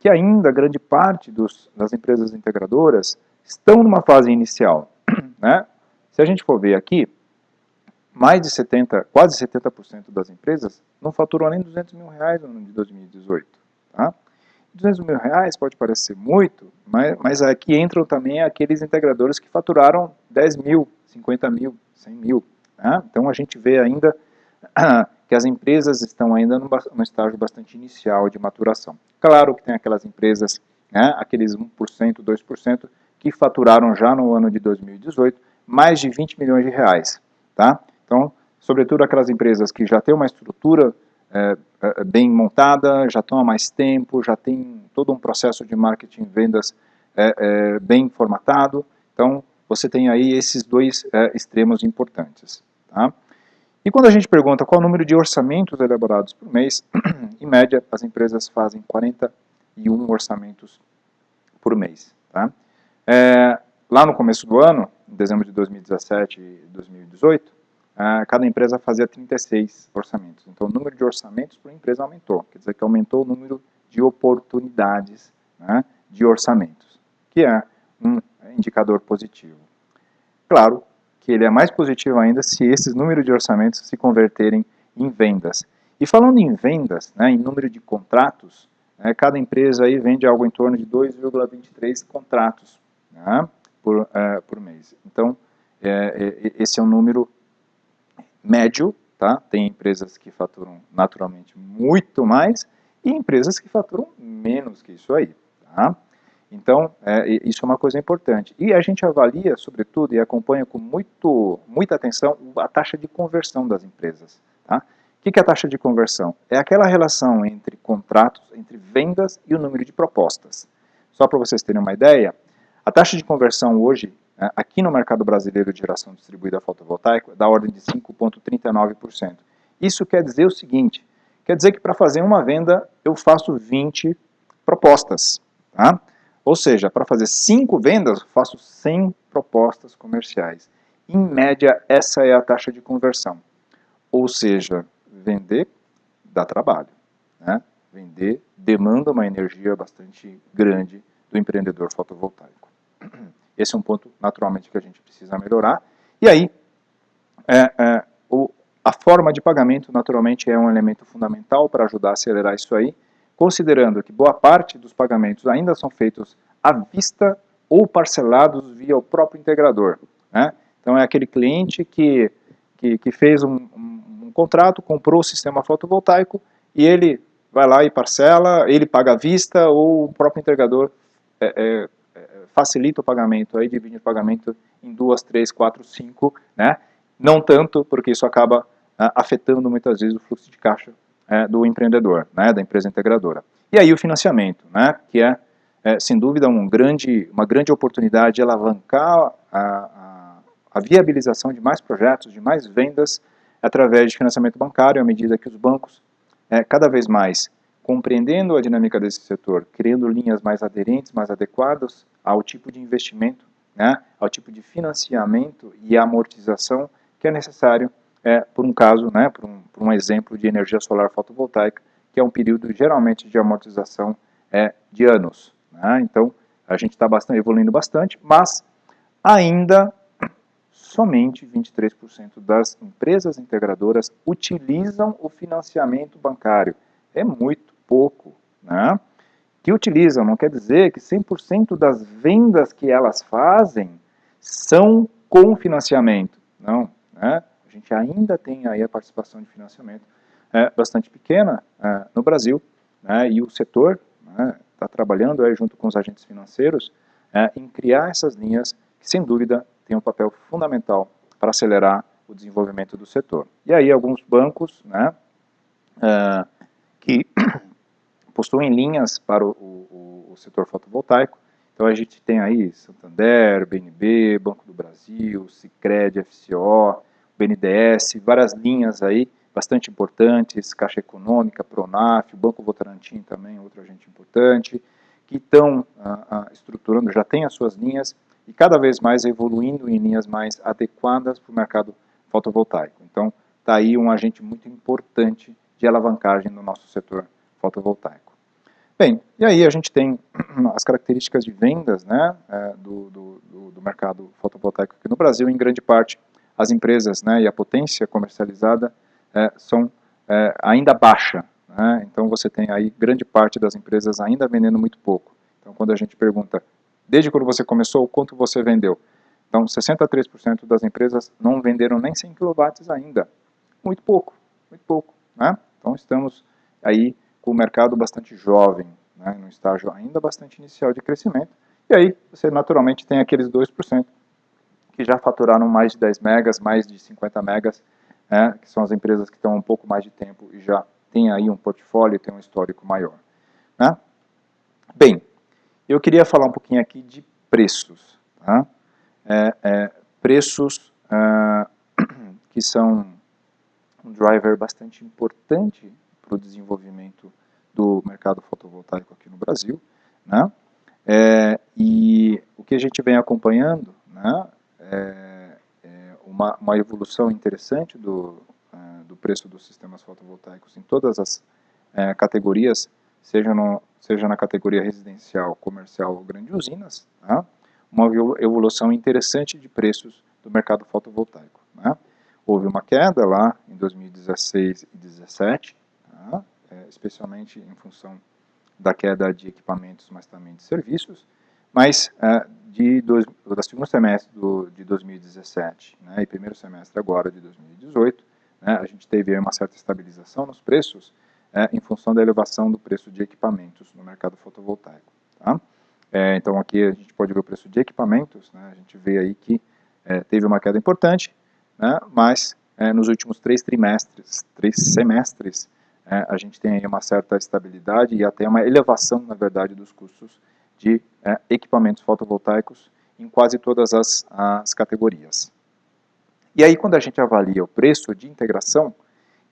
que ainda grande parte das empresas integradoras estão numa fase inicial, né? Se a gente for ver aqui, mais de 70, quase 70% das empresas não faturam nem R$200 mil no ano de 2018. Tá? R$200 mil pode parecer muito, mas aqui entram também aqueles integradores que faturaram 10 mil, 50 mil, 100 mil. Tá? Então a gente vê ainda que as empresas estão ainda num estágio bastante inicial de maturação. Claro que tem aquelas empresas, né, aqueles 1%, 2%, que faturaram já no ano de 2018 mais de 20 milhões de reais. Tá? Então, sobretudo aquelas empresas que já têm uma estrutura bem montada, já estão há mais tempo, já tem todo um processo de marketing e vendas bem formatado. Então, você tem aí esses dois extremos importantes. Tá? E quando a gente pergunta qual é o número de orçamentos elaborados por mês, em média, as empresas fazem 41 orçamentos por mês. Tá? Lá no começo do ano, em dezembro de 2017 e 2018, cada empresa fazia 36 orçamentos. Então, o número de orçamentos por empresa aumentou. Quer dizer que aumentou o número de oportunidades, né, de orçamentos, que é um indicador positivo. Claro que ele é mais positivo ainda se esses números de orçamentos se converterem em vendas. E falando em vendas, né, em número de contratos, cada empresa aí vende algo em torno de 2,23 contratos, né, por mês. Então, esse é um número médio, tá? Tem empresas que faturam naturalmente muito mais e empresas que faturam menos que isso aí, tá? Então, isso é uma coisa importante. E a gente avalia, sobretudo, e acompanha com muita atenção a taxa de conversão das empresas. Tá? O que é a taxa de conversão? É aquela relação entre contratos, entre vendas e o número de propostas. Só para vocês terem uma ideia, a taxa de conversão hoje, aqui no mercado brasileiro de geração distribuída fotovoltaica, é da ordem de 5,39%. Isso quer dizer o seguinte, quer dizer que para fazer uma venda eu faço 20 propostas. Tá? Ou seja, para fazer 5 vendas, eu faço 100 propostas comerciais. Em média, essa é a taxa de conversão. Ou seja, vender dá trabalho. Né? Vender demanda uma energia bastante grande do empreendedor fotovoltaico. Esse é um ponto, naturalmente, que a gente precisa melhorar. E aí, a forma de pagamento, naturalmente, é um elemento fundamental para ajudar a acelerar isso aí, considerando que boa parte dos pagamentos ainda são feitos à vista ou parcelados via o próprio integrador. Né? Então, é aquele cliente que fez um contrato, comprou o sistema fotovoltaico e ele vai lá e parcela, ele paga à vista ou o próprio integrador facilita o pagamento, aí divide o pagamento em 2, 3, 4, 5, né? Não tanto, porque isso acaba afetando muitas vezes o fluxo de caixa do empreendedor, né, da empresa integradora. E aí o financiamento, né, que sem dúvida uma grande oportunidade de alavancar a viabilização de mais projetos, de mais vendas, através de financiamento bancário, à medida que os bancos, cada vez mais, compreendendo a dinâmica desse setor, criando linhas mais aderentes, mais adequadas ao tipo de investimento, né, ao tipo de financiamento e amortização que é necessário por um caso, né, por um exemplo de energia solar fotovoltaica, que é um período geralmente de amortização de anos. Né? Então, a gente está evoluindo bastante, mas ainda somente 23% das empresas integradoras utilizam o financiamento bancário. É muito pouco. Né? Que utilizam não quer dizer que 100% das vendas que elas fazem são com financiamento. Não, né? A gente ainda tem aí a participação de financiamento bastante pequena no Brasil, né? E o setor está trabalhando aí junto com os agentes financeiros em criar essas linhas que, sem dúvida, têm um papel fundamental para acelerar o desenvolvimento do setor. E aí alguns bancos, né, que possuem linhas para o setor fotovoltaico. Então a gente tem aí Santander, BNB, Banco do Brasil, Sicredi, FCO, BNDES, várias linhas aí bastante importantes, Caixa Econômica, Pronaf, o Banco Votorantim também, outro agente importante, que estão estruturando, já tem as suas linhas e cada vez mais evoluindo em linhas mais adequadas para o mercado fotovoltaico. Então está aí um agente muito importante de alavancagem no nosso setor fotovoltaico. Bem, e aí a gente tem as características de vendas, né, do mercado fotovoltaico aqui no Brasil. Em grande parte, as empresas, né, e a potência comercializada são ainda baixa, né, então você tem aí grande parte das empresas ainda vendendo muito pouco. Então quando a gente pergunta, desde quando você começou, quanto você vendeu? Então 63% das empresas não venderam nem 100 kW ainda, muito pouco, né? Então estamos aí com o mercado bastante jovem, né, num estágio ainda bastante inicial de crescimento, e aí você naturalmente tem aqueles 2% que já faturaram mais de 10 megas, mais de 50 megas, né, que são as empresas que estão um pouco mais de tempo e já tem aí um portfólio, tem um histórico maior. Né? Bem, eu queria falar um pouquinho aqui de preços. Tá? Preços que são um driver bastante importante para o desenvolvimento do mercado fotovoltaico aqui no Brasil, né? E o que a gente vem acompanhando, né, uma evolução interessante do preço dos sistemas fotovoltaicos em todas as categorias, seja na categoria residencial, comercial ou grandes usinas, tá? Uma evolução interessante de preços do mercado fotovoltaico. Né? Houve uma queda lá em 2016 e 2017, tá? Especialmente em função da queda de equipamentos, mas também de serviços, mas do segundo semestre de 2017, né, e primeiro semestre agora de 2018, né, a gente teve uma certa estabilização nos preços em função da elevação do preço de equipamentos no mercado fotovoltaico. Tá? Então aqui a gente pode ver o preço de equipamentos, né, a gente vê aí que teve uma queda importante, né, mas nos últimos três semestres, a gente tem aí uma certa estabilidade e até uma elevação, na verdade, dos custos de equipamentos fotovoltaicos em quase todas as categorias. E aí, quando a gente avalia o preço de integração,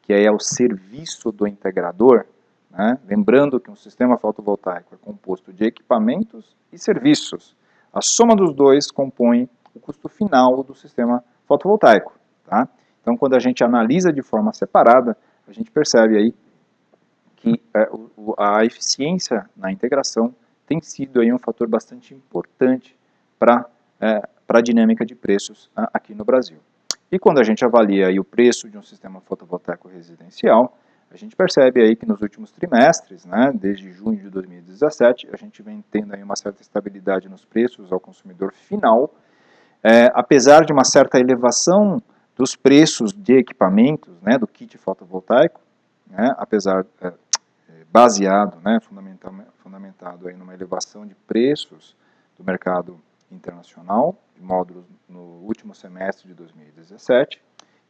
que é o serviço do integrador, né, lembrando que um sistema fotovoltaico é composto de equipamentos e serviços. A soma dos dois compõe o custo final do sistema fotovoltaico. Tá? Então, quando a gente analisa de forma separada, a gente percebe aí que a eficiência na integração tem sido aí um fator bastante importante para a dinâmica de preços aqui no Brasil. E quando a gente avalia aí o preço de um sistema fotovoltaico residencial, a gente percebe aí que nos últimos trimestres, né, desde junho de 2017, a gente vem tendo aí uma certa estabilidade nos preços ao consumidor final, apesar de uma certa elevação dos preços de equipamentos, né, do kit fotovoltaico, né, apesar baseado, né, fundamentado aí numa elevação de preços do mercado internacional, de módulos no último semestre de 2017,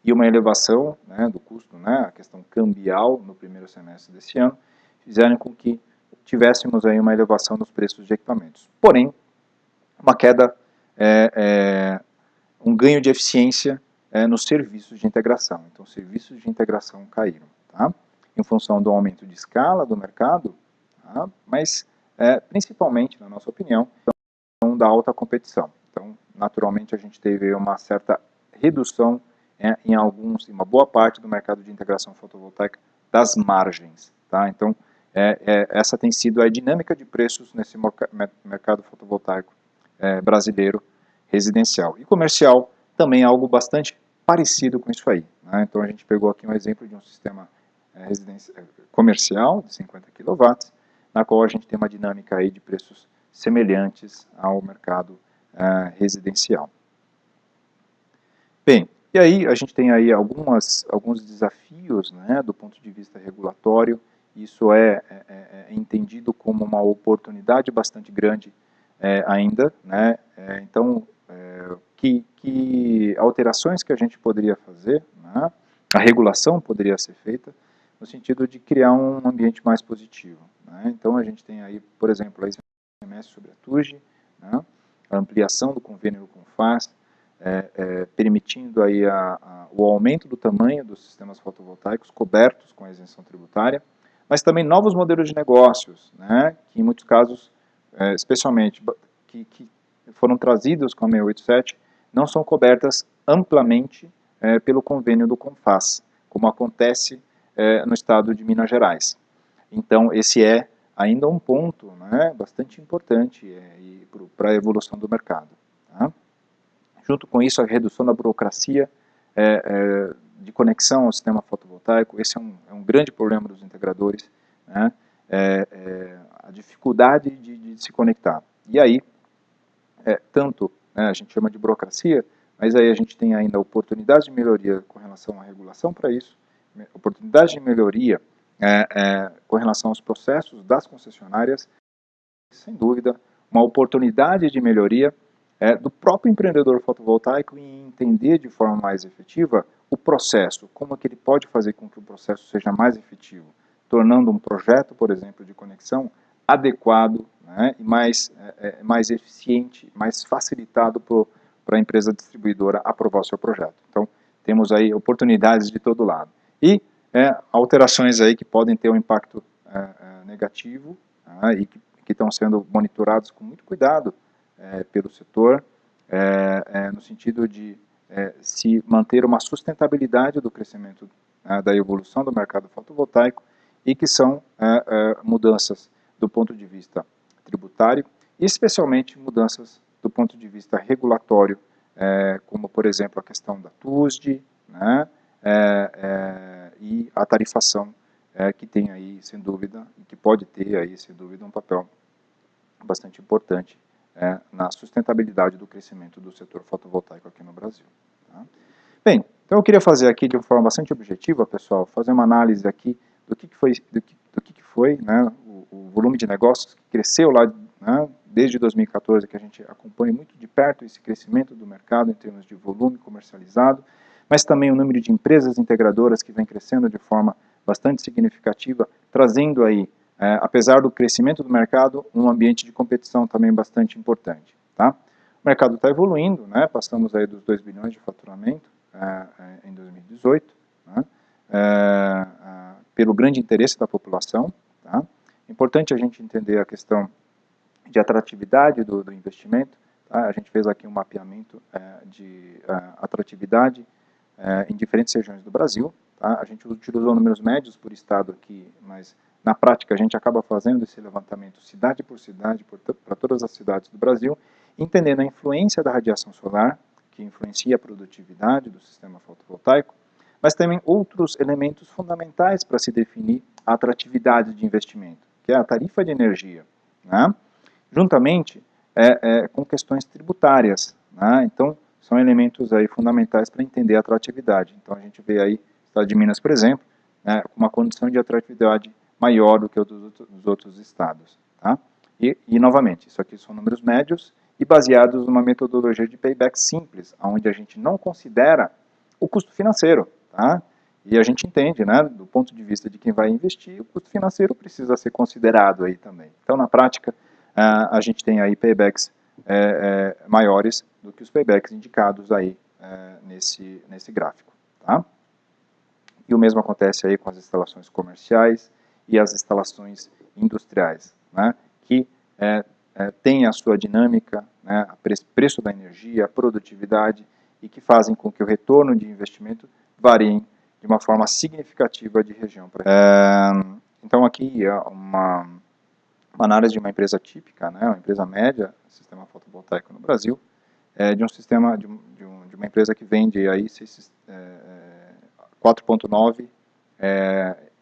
e uma elevação, né, do custo, né, a questão cambial no primeiro semestre desse ano, fizeram com que tivéssemos aí uma elevação dos preços de equipamentos. Porém, uma queda, um ganho de eficiência nos serviços de integração. Então, os serviços de integração caíram, tá? Em função do aumento de escala do mercado, tá? Mas principalmente, na nossa opinião, da alta competição. Então, naturalmente, a gente teve uma certa redução em uma boa parte do mercado de integração fotovoltaica das margens. Tá? Então, essa tem sido a dinâmica de preços nesse mercado fotovoltaico brasileiro residencial. E comercial também é algo bastante parecido com isso aí. Né? Então, a gente pegou aqui um exemplo de um sistema comercial de 50 kW, na qual a gente tem uma dinâmica aí de preços semelhantes ao mercado residencial. Bem, e aí a gente tem aí alguns desafios, né, do ponto de vista regulatório. Isso é entendido como uma oportunidade bastante grande ainda, né? Então, que alterações que a gente poderia fazer, né? A regulação poderia ser feita no sentido de criar um ambiente mais positivo. Né? Então, a gente tem aí, por exemplo, a semestre sobre a TUG, né? A ampliação do convênio com o FAS, permitindo aí o aumento do tamanho dos sistemas fotovoltaicos cobertos com a isenção tributária, mas também novos modelos de negócios, né? Que em muitos casos, especialmente que foram trazidos com a 687, não são cobertas amplamente pelo convênio do CONFAS, como acontece no estado de Minas Gerais. Então, esse é ainda um ponto, né, bastante importante para a evolução do mercado. Tá? Junto com isso, a redução da burocracia de conexão ao sistema fotovoltaico. Esse é um grande problema dos integradores, né, a dificuldade de se conectar. E aí, tanto, né, a gente chama de burocracia, mas aí a gente tem ainda oportunidades de melhoria com relação à regulação para isso, oportunidades de melhoria com relação aos processos das concessionárias, sem dúvida, uma oportunidade de melhoria do próprio empreendedor fotovoltaico em entender de forma mais efetiva o processo, como é que ele pode fazer com que o processo seja mais efetivo, tornando um projeto, por exemplo, de conexão adequado, né, e mais eficiente, mais facilitado para a empresa distribuidora aprovar o seu projeto. Então, temos aí oportunidades de todo lado. E alterações aí que podem ter um impacto negativo, e que estão sendo monitorados com muito cuidado pelo setor, no sentido de se manter uma sustentabilidade do crescimento da evolução do mercado fotovoltaico, e que são mudanças do ponto de vista tributário, e especialmente mudanças do ponto de vista regulatório, como por exemplo a questão da TUSD, né, e a tarifação, que tem aí, sem dúvida, e que pode ter aí, sem dúvida, um papel bastante importante na sustentabilidade do crescimento do setor fotovoltaico aqui no Brasil. Tá? Bem, então eu queria fazer aqui de uma forma bastante objetiva, pessoal, fazer uma análise aqui do que foi, né, o volume de negócios que cresceu lá, né, desde 2014, que a gente acompanha muito de perto esse crescimento do mercado em termos de volume comercializado, mas também o número de empresas integradoras que vem crescendo de forma bastante significativa, trazendo aí, apesar do crescimento do mercado, um ambiente de competição também bastante importante. Tá? O mercado está evoluindo, né, passamos aí dos 2 bilhões de faturamento em 2018, né, pelo grande interesse da população. Tá? Importante a gente entender a questão de atratividade do investimento. Tá? A gente fez aqui um mapeamento de atratividade em diferentes regiões do Brasil. Tá? A gente utilizou números médios por estado aqui, mas na prática a gente acaba fazendo esse levantamento cidade por cidade, para todas as cidades do Brasil, entendendo a influência da radiação solar, que influencia a produtividade do sistema fotovoltaico, mas também outros elementos fundamentais para se definir a atratividade de investimento, que é a tarifa de energia, né? Juntamente com questões tributárias, né? Então, são elementos aí fundamentais para entender a atratividade. Então, a gente vê aí, o estado de Minas, por exemplo, com uma condição de atratividade maior do que o dos outros estados. Tá? E, novamente, isso aqui são números médios e baseados numa metodologia de payback simples, onde a gente não considera o custo financeiro. Tá? E a gente entende, né, do ponto de vista de quem vai investir, o custo financeiro precisa ser considerado aí também. Então, na prática, a gente tem aí paybacks maiores do que os paybacks indicados aí nesse gráfico. Tá? E o mesmo acontece aí com as instalações comerciais e as instalações industriais, né, que têm a sua dinâmica, né, preço da energia, produtividade, e que fazem com que o retorno de investimento varie de uma forma significativa de região para região. Então aqui é uma análise de uma empresa típica, né, uma empresa média, sistema fotovoltaico no Brasil, de um sistema, de uma empresa que vende aí 4.9,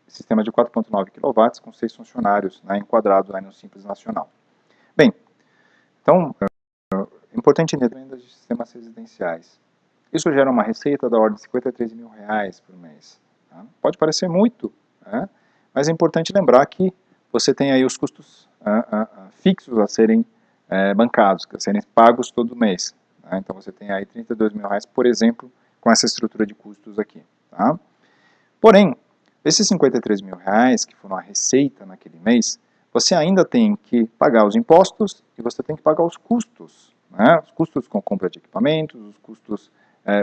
sistema de 4.9 kW com 6 funcionários, né, enquadrados aí no Simples Nacional. Bem, então, é importante entender vendas de sistemas residenciais. Isso gera uma receita da ordem de R$53 mil por mês. Tá? Pode parecer muito, mas é importante lembrar que você tem aí os custos fixos a serem bancados, a serem pagos todo mês. Tá? Então você tem aí R$32 mil, por exemplo, com essa estrutura de custos aqui. Tá? Porém, esses R$53 mil que foram a receita naquele mês, você ainda tem que pagar os impostos e você tem que pagar os custos. Né? Os custos com compra de equipamentos, os custos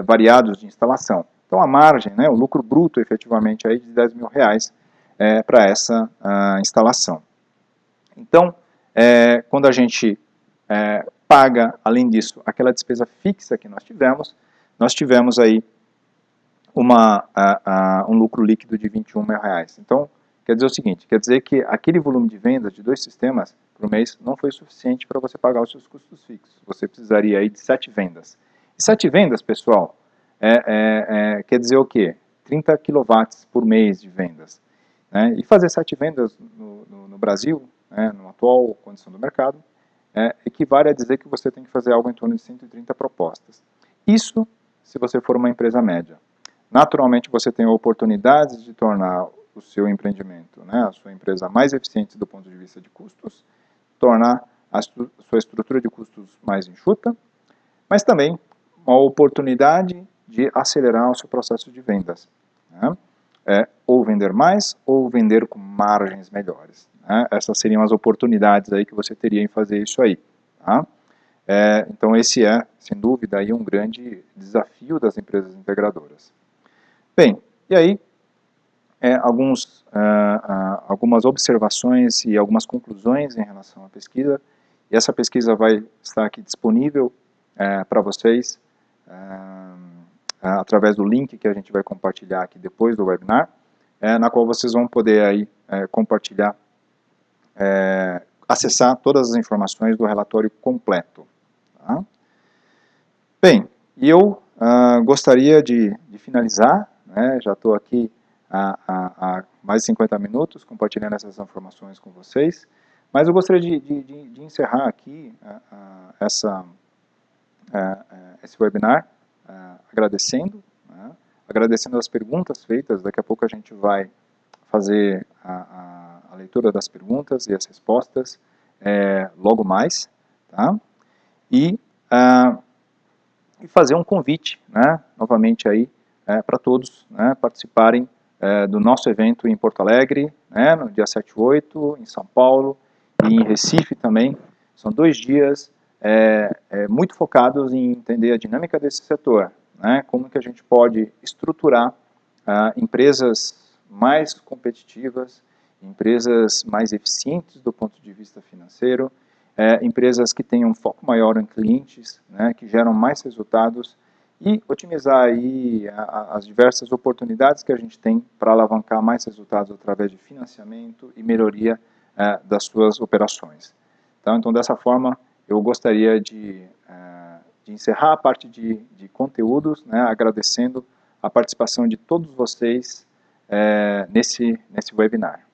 variados de instalação. Então a margem, né, o lucro bruto efetivamente aí de R$10 mil para essa instalação. Então, quando a gente paga, além disso, aquela despesa fixa que nós tivemos aí um lucro líquido de R$21 mil. Então, quer dizer o seguinte, quer dizer que aquele volume de vendas de 2 sistemas por mês não foi suficiente para você pagar os seus custos fixos. Você precisaria aí de 7 vendas. E 7 vendas, pessoal, quer dizer o quê? 30 quilowatts por mês de vendas. Né? E fazer 7 vendas no Brasil, né, na atual condição do mercado, equivale a dizer que você tem que fazer algo em torno de 130 propostas. Isso se você for uma empresa média. Naturalmente, você tem oportunidades de tornar o seu empreendimento, né, a sua empresa mais eficiente do ponto de vista de custos, tornar a sua estrutura de custos mais enxuta, mas também uma oportunidade de acelerar o seu processo de vendas. Né? Ou vender mais, ou vender com margens melhores. Né? Essas seriam as oportunidades aí que você teria em fazer isso aí. Tá? Então esse sem dúvida, aí um grande desafio das empresas integradoras. Bem, e aí, algumas observações e algumas conclusões em relação à pesquisa. E essa pesquisa vai estar aqui disponível para vocês através do link que a gente vai compartilhar aqui depois do webinar, na qual vocês vão poder aí compartilhar, acessar todas as informações do relatório completo. Tá? Bem, e eu gostaria de finalizar, né, já estou aqui há mais de 50 minutos compartilhando essas informações com vocês, mas eu gostaria de encerrar aqui esse webinar agradecendo, né, agradecendo as perguntas feitas. Daqui a pouco a gente vai fazer a leitura das perguntas e as respostas logo mais, tá? E fazer um convite, né, novamente aí, para todos, né, participarem do nosso evento em Porto Alegre, né, no dia 7 e 8, em São Paulo e em Recife também. São 2 dias muito focados em entender a dinâmica desse setor, né, como que a gente pode estruturar empresas mais competitivas, empresas mais eficientes do ponto de vista financeiro, empresas que tenham um foco maior em clientes, né, que geram mais resultados, e otimizar aí as diversas oportunidades que a gente tem para alavancar mais resultados através de financiamento e melhoria das suas operações. Então, dessa forma, eu gostaria de encerrar a parte de conteúdos, né, agradecendo a participação de todos vocês nesse webinar.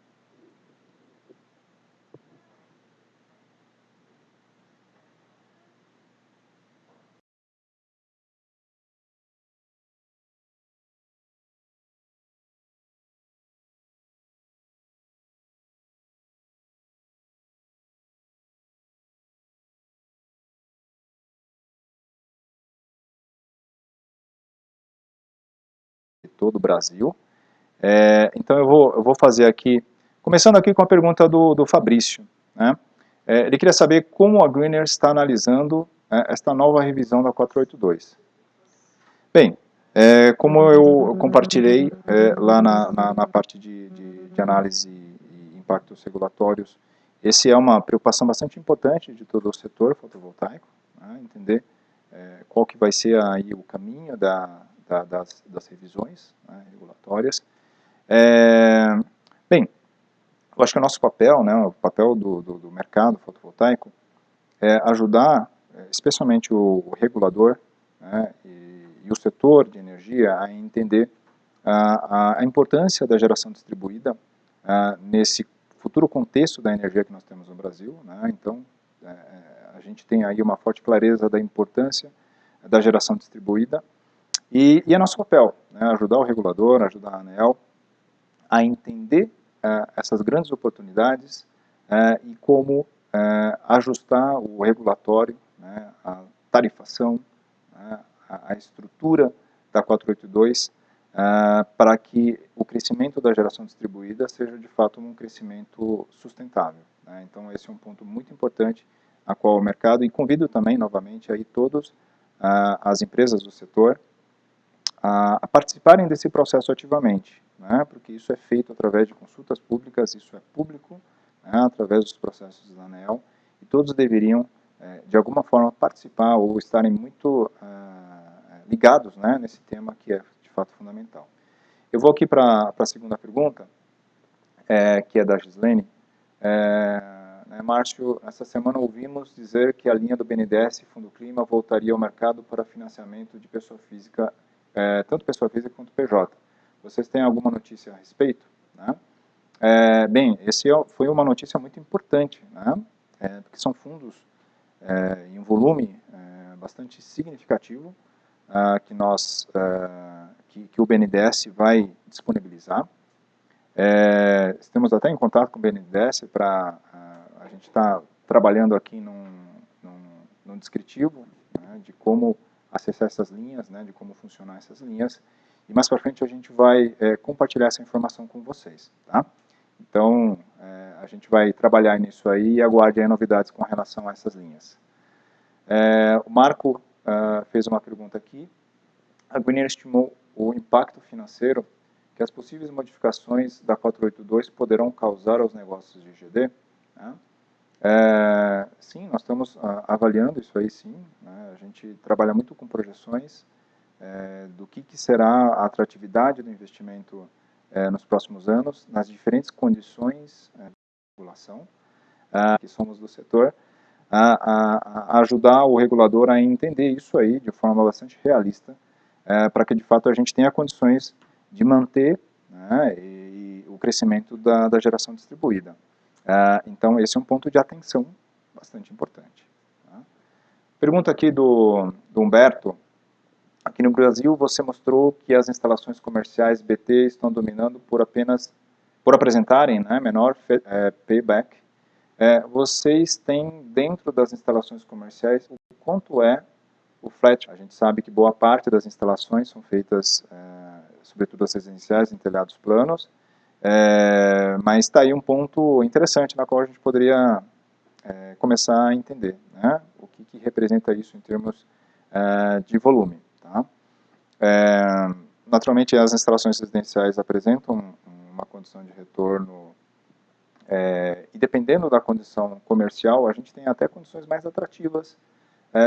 De todo o Brasil. Então eu vou fazer aqui, começando aqui com a pergunta do Fabrício. Né? Ele queria saber como a Greener está analisando esta nova revisão da 482. Bem, como eu compartilhei lá na parte de análise e impactos regulatórios, esse é uma preocupação bastante importante de todo o setor fotovoltaico, né? Entender qual que vai ser aí o caminho das revisões, né, regulatórias. Bem, eu acho que o nosso papel, né, o papel do mercado fotovoltaico, é ajudar, especialmente o regulador, né, e o setor de energia a entender a importância da geração distribuída nesse futuro contexto da energia que nós temos no Brasil. Né? Então, a gente tem aí uma forte clareza da importância da geração distribuída, e é nosso papel, né, ajudar o regulador, ajudar a ANEEL a entender essas grandes oportunidades e como ajustar o regulatório, né, a tarifação, né, a estrutura da 482 para que o crescimento da geração distribuída seja de fato um crescimento sustentável. Né? Então esse é um ponto muito importante a qual o mercado, e convido também novamente aí todos as empresas do setor a participarem desse processo ativamente, né, porque isso é feito através de consultas públicas, isso é público, né, através dos processos da ANEEL, e todos deveriam, de alguma forma, participar ou estarem muito ligados, né, nesse tema que é, de fato, fundamental. Eu vou aqui para a segunda pergunta, que é da Gislene. Márcio, essa semana ouvimos dizer que a linha do BNDES Fundo Clima voltaria ao mercado para financiamento de pessoa física, tanto pessoa física quanto PJ. Vocês têm alguma notícia a respeito? Né? Bem, foi uma notícia muito importante, né? Porque são fundos em um volume bastante significativo que o BNDES vai disponibilizar. Estamos até em contato com o BNDES para a gente está trabalhando aqui num descritivo, né, de como acessar essas linhas, né, de como funcionar essas linhas, e mais para frente a gente vai compartilhar essa informação com vocês, tá? Então, a gente vai trabalhar nisso aí e aguarde aí novidades com relação a essas linhas. O Marco fez uma pergunta aqui. A Greener estimou o impacto financeiro que as possíveis modificações da 482 poderão causar aos negócios de GD. Né? Sim, nós estamos avaliando isso aí, sim. Né? A gente trabalha muito com projeções do que será a atratividade do investimento nos próximos anos, nas diferentes condições de regulação, que somos do setor, a ajudar o regulador a entender isso aí de forma bastante realista, para que de fato a gente tenha condições de manter, né, o crescimento da geração distribuída. Então esse é um ponto de atenção bastante importante. Tá? Pergunta aqui do Humberto. Aqui no Brasil você mostrou que as instalações comerciais BT estão dominando por apresentarem, né, menor payback. Vocês têm dentro das instalações comerciais o quanto é o flat? A gente sabe que boa parte das instalações são feitas, sobretudo as residenciais, em telhados planos, mas está aí um ponto interessante na qual a gente poderia começar a entender, né, o que representa isso em termos de volume. Tá? Naturalmente, as instalações residenciais apresentam uma condição de retorno, e dependendo da condição comercial, a gente tem até condições mais atrativas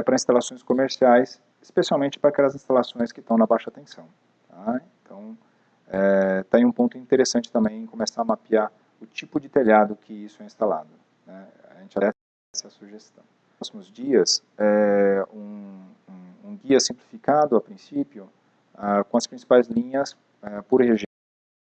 para instalações comerciais, especialmente para aquelas instalações que estão na baixa tensão. Tá? Então, está aí um ponto interessante também em começar a mapear o tipo de telhado que isso é instalado. Né? A gente agradece essa sugestão. Nos próximos dias, um guia simplificado, a princípio, com as principais linhas por região